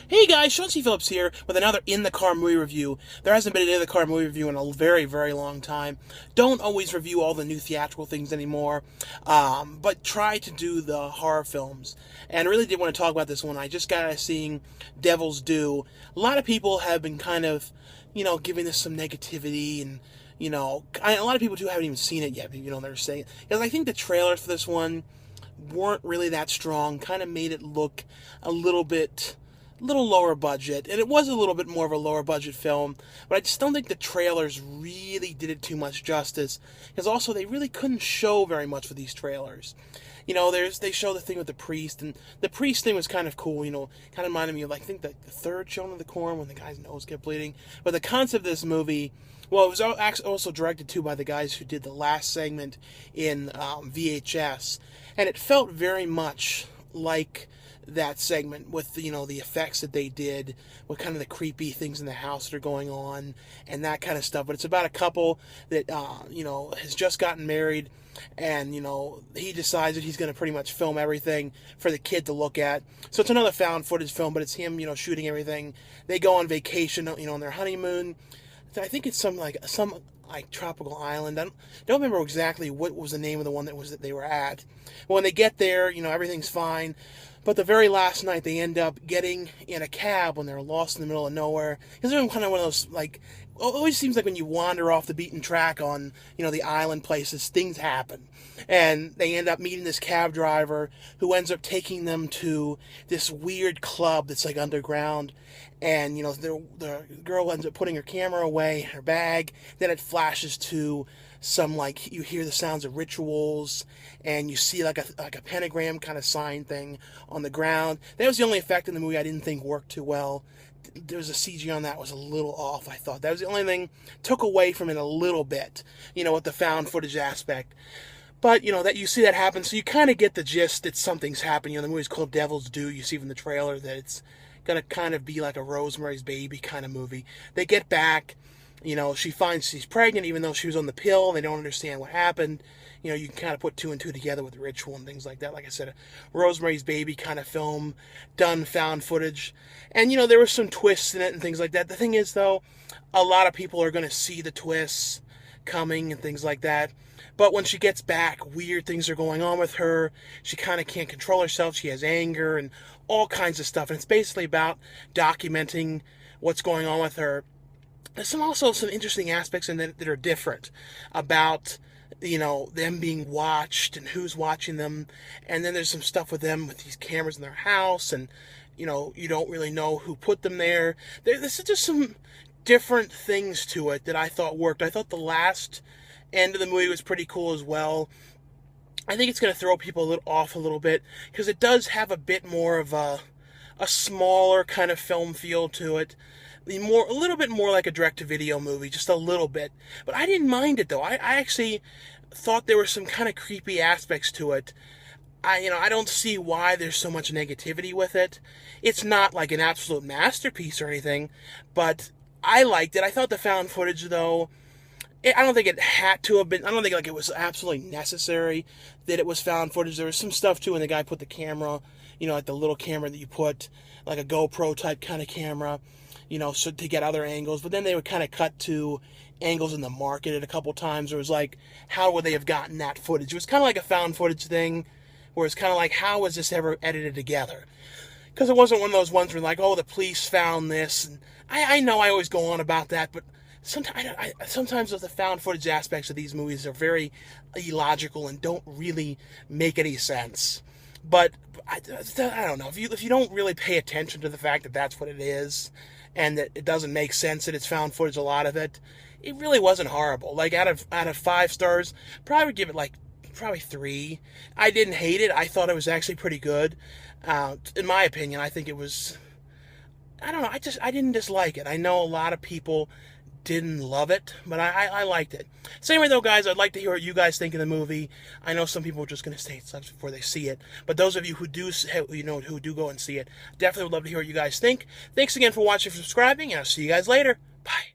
Hey guys, Sean C. Phillips here with another In the Car movie review. There hasn't been an In the Car movie review in a very, very long time. Don't always review all the new theatrical things anymore, but try to do the horror films. And I really did want to talk about this one. I just got out of seeing Devil's Due. A lot of people have been kind of, giving this some negativity and a lot of people too haven't even seen it yet. They're saying, because I think the trailers for this one weren't really that strong. Kind of made it look a little lower budget, and it was a little bit more of a lower budget film, but I just don't think the trailers really did it too much justice, because also they really couldn't show very much for these trailers. They show the thing with the priest, and the priest thing was kind of cool, kind of reminded me of, I think, the third Children of the Corn, when the guy's nose kept bleeding. But the concept of this movie, well, it was also directed, too, by the guys who did the last segment in VHS, and it felt very much like that segment with, the effects that they did, with kind of the creepy things in the house that are going on, and that kind of stuff. But it's about a couple that, has just gotten married, and, he decides that he's going to pretty much film everything for the kid to look at. So it's another found footage film, but it's him, shooting everything. They go on vacation, on their honeymoon. I think it's some tropical island. I don't remember exactly what was the name of the one that they were at. But when they get there, everything's fine. But the very last night, they end up getting in a cab when they're lost in the middle of nowhere. Because they're kind of one of those, it always seems like when you wander off the beaten track on, the island places, things happen. And they end up meeting this cab driver who ends up taking them to this weird club that's underground. And, the girl ends up putting her camera away in her bag. Then it flashes to some, you hear the sounds of rituals, and you see a pentagram kind of sign thing on the ground. That was the only effect in the movie I didn't think worked too well. There was a CG on that was a little off, I thought. That was the only thing took away from it a little bit, with the found footage aspect. But, that you see that happen, so you kind of get the gist that something's happening. The movie's called Devil's Due. You see from the trailer that it's going to kind of be like a Rosemary's Baby kind of movie. They get back, she finds she's pregnant even though she was on the pill. They don't understand what happened. You can kind of put two and two together with the ritual and things like that. Like I said, a Rosemary's Baby kind of film, done found footage. And, there were some twists in it and things like that. The thing is, though, a lot of people are going to see the twists coming and things like that. But when she gets back, weird things are going on with her. She kind of can't control herself. She has anger and all kinds of stuff. And it's basically about documenting what's going on with her. There's also some interesting aspects in that are different about, them being watched and who's watching them. And then there's some stuff with them with these cameras in their house, and, you don't really know who put them there. There's just some different things to it that I thought worked. I thought the last end of the movie was pretty cool as well. I think it's going to throw people off a little bit, because it does have a bit more of a smaller kind of film feel to it. A little bit more like a direct-to-video movie, just a little bit. But I didn't mind it, though. I actually thought there were some kind of creepy aspects to it. I don't see why there's so much negativity with it. It's not like an absolute masterpiece or anything, but I liked it. I thought the found footage, though, I don't think it had to have been. I don't think it was absolutely necessary that it was found footage. There was some stuff, too, when the guy put the camera, like the little camera that you put, like a GoPro type kind of camera, so to get other angles. But then they would kind of cut to angles in the market at a couple times. It was how would they have gotten that footage? It was kind of like a found footage thing, where it's kind of how was this ever edited together? Because it wasn't one of those ones where the police found this. And I know I always go on about that, but sometimes the found footage aspects of these movies are very illogical and don't really make any sense. But I don't know, if you don't really pay attention to the fact that that's what it is, and that it doesn't make sense that it's found footage, a lot of it really wasn't horrible. Out of 5 stars, probably would give it probably 3. I didn't hate it. I thought it was actually pretty good. In my opinion, I think it was, I don't know, I didn't dislike it. I know a lot of people didn't love it, but I liked it. Same way, though, guys, I'd like to hear what you guys think of the movie. I know some people are just going to say it sucks before they see it, but those of you who do, who do go and see it, definitely would love to hear what you guys think. Thanks again for watching and subscribing, and I'll see you guys later. Bye.